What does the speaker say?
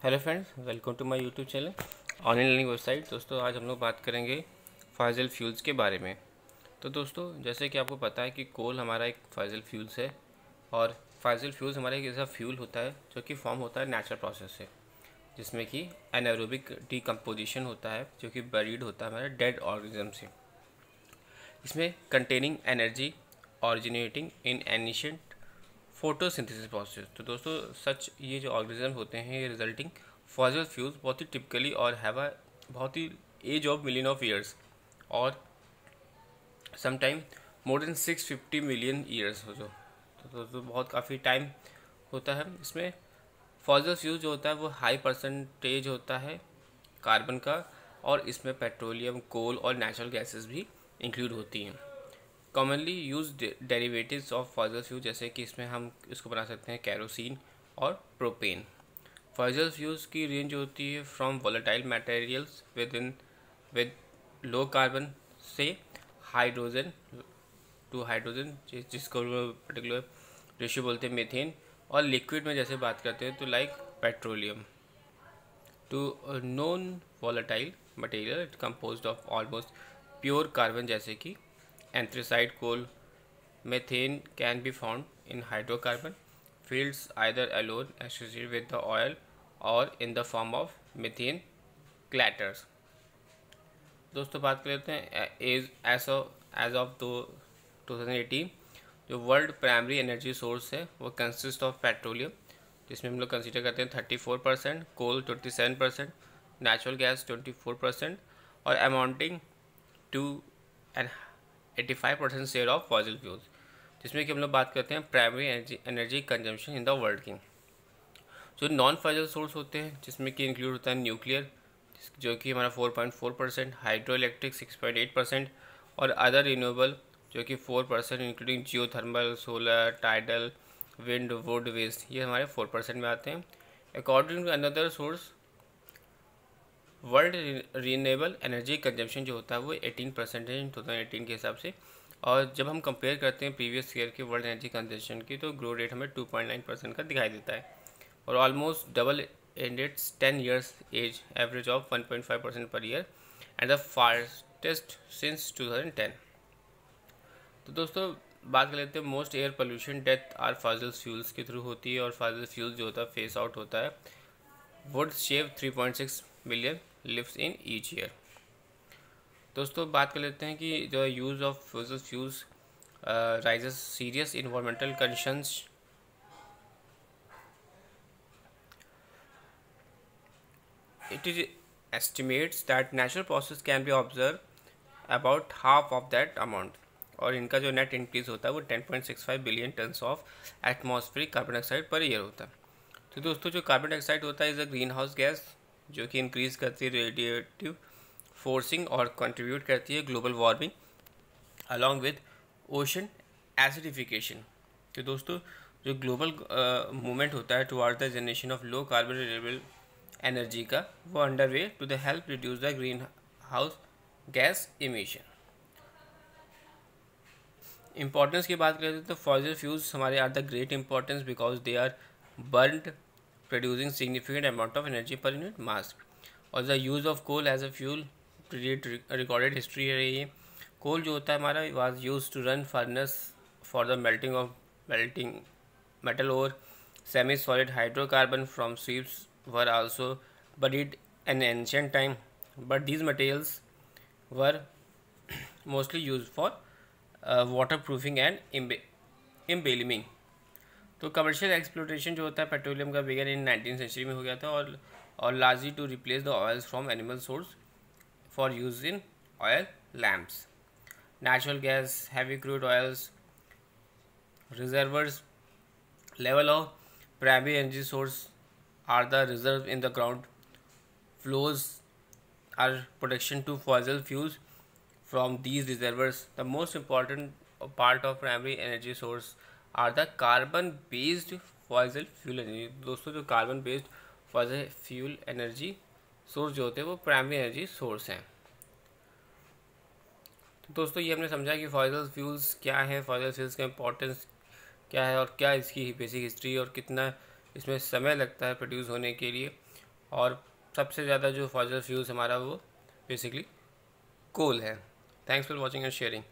Hello friends, welcome to my YouTube channel online learning website. दोस्तों आज हम लोग बात करेंगे फाइजल फ्यूल्स के बारे में। तो दोस्तों जैसे कि आपको पता है कि कोल हमारा एक फाइजल फ्यूल्स है और फाइजल फ्यूल्स हमारा एक ऐसा फ्यूल होता है जो कि फॉर्म होता है नेचुरल प्रोसेस से, जिसमें कि एनारोबिक डिकम्पोजिशन होता है जो कि बरीड होता है हमारे डेड ऑर्गेनिज्म से। इसमें कंटेनिंग एनर्जी ऑरिजिनेटिंग इन एनिशियंट फोटोसिंथेसिस प्रोसेस। तो दोस्तों सच ये जो ऑर्गेनिज्म होते हैं ये रिजल्टिंग फॉसिल फ्यूल्स बहुत ही टिपिकली और हैव अ बहुत ही age of million of years और sometime more than 650 million years हो जो तो बहुत काफ़ी टाइम होता है। इसमें फॉसिल फ्यूल जो होता है वो हाई परसेंटेज होता है कार्बन का, और इसमें पेट्रोलियम, कोल और नेचुरल गैसेस भी इंक्लूड होती हैं। Commonly use derivatives of fossil fuel, जैसे कि इसमें हम इसको बना सकते हैं कैरोसिन और प्रोपेन। फॉसिल फ्यूल्स की रेंज होती है from volatile materials with low carbon से हाइड्रोजन टू हाइड्रोजन, जिसको पर्टिकुलर रेशियो बोलते हैं मीथेन, और लिक्विड में जैसे बात करते हैं तो like petroleum to non volatile material it composed of almost pure carbon, जैसे कि anthracite coal. Methane can be found in hydrocarbon fields either alone associated with the oil or in the form of methane clatters. दोस्तों बात कर लेते हैं as of 2018 जो world primary energy source है वो कंसिस्ट ऑफ पेट्रोलियम, जिसमें हम लोग कंसिडर करते हैं 34%, कोल 27%, नेचुरल गैस 24% और amounting to an 85% share of fossil fuels, जिसमें कि हम लोग बात करते हैं primary energy consumption in the world की। जो नॉन फॉसिल सोर्स होते हैं जिसमें कि इंक्लूड होता है न्यूक्लियर जो कि हमारा 4.4%, हाइड्रो इलेक्ट्रिक 6.8% और अदर रिन्यूएबल जो कि 4% including geothermal, solar, tidal, wind, wood, waste, ये हमारे 4% में आते हैं। According to another source world renewable energy consumption जो होता है वो 18% है 2018 के हिसाब से। और जब हम कंपेयर करते हैं प्रीवियस ईयर के वर्ल्ड एनर्जी कंजम्पशन की तो ग्रो रेट हमें 2.9% का दिखाई देता है और almost double in its 10 years as average of 1.5% per year and the fastest since 2010। तो दोस्तों बात कर लेते हैं most air pollution death are fossil fuels के थ्रू होती है और फॉसिल फ्यूल्स जो होता है फेस आउट होता है would save 3.6 million lives in each year. दोस्तों बात कर लेते हैं कि जो use of fossil fuels raises serious environmental conditions. It is estimates that natural process can be observe about half of that amount, और इनका जो नेट इंक्रीज होता है वो 10.65 billion tons of atmospheric carbon dioxide per year होता है। तो दोस्तों जो कार्बन डाइऑक्साइड होता है is a green house gas जो कि इंक्रीज करती है रेडिएटिव फोर्सिंग और कंट्रीब्यूट करती है global warming along with ocean acidification. तो दोस्तों जो ग्लोबल मूवमेंट होता है toward the generation of low carbon renewable energy का वो under way to the help reduce the green house gas emission. Importance की बात करें तो फॉसिल फ्यूल्स हमारे are the great importance because they are burned producing significant amount of energy per unit mass, और the use of coal as a fuel recorded history है ये। Coal जो होता है हमारा was used to run furnace for the melting metal और semi solid hydrocarbon from swamps were also buried in ancient time, but these materials were mostly used for waterproofing and embalming। तो commercial exploitation जो होता है petroleum का begin इन 19th century में हो गया था और largely to replace the oils from animal source for use in oil lamps. Natural gas, heavy crude oils, reservoirs level of primary energy source are the reserve in the ground flows are protection to fossil fuels from these reservoirs. The most important part of primary energy source are the carbon based fossil fuel energy. दोस्तों जो carbon based fossil fuel energy source जो होते हैं वो primary energy source हैं। तो दोस्तों ये हमने समझा कि फॉसिल फ्यूल्स क्या है, फॉसिल फ्यूल्स का इंपॉर्टेंस क्या है और क्या इसकी बेसिक हिस्ट्री और कितना इसमें समय लगता है प्रोड्यूस होने के लिए, और सबसे ज़्यादा जो फॉसिल फ्यूल्स हमारा वो बेसिकली कोल है। Thanks for watching and sharing.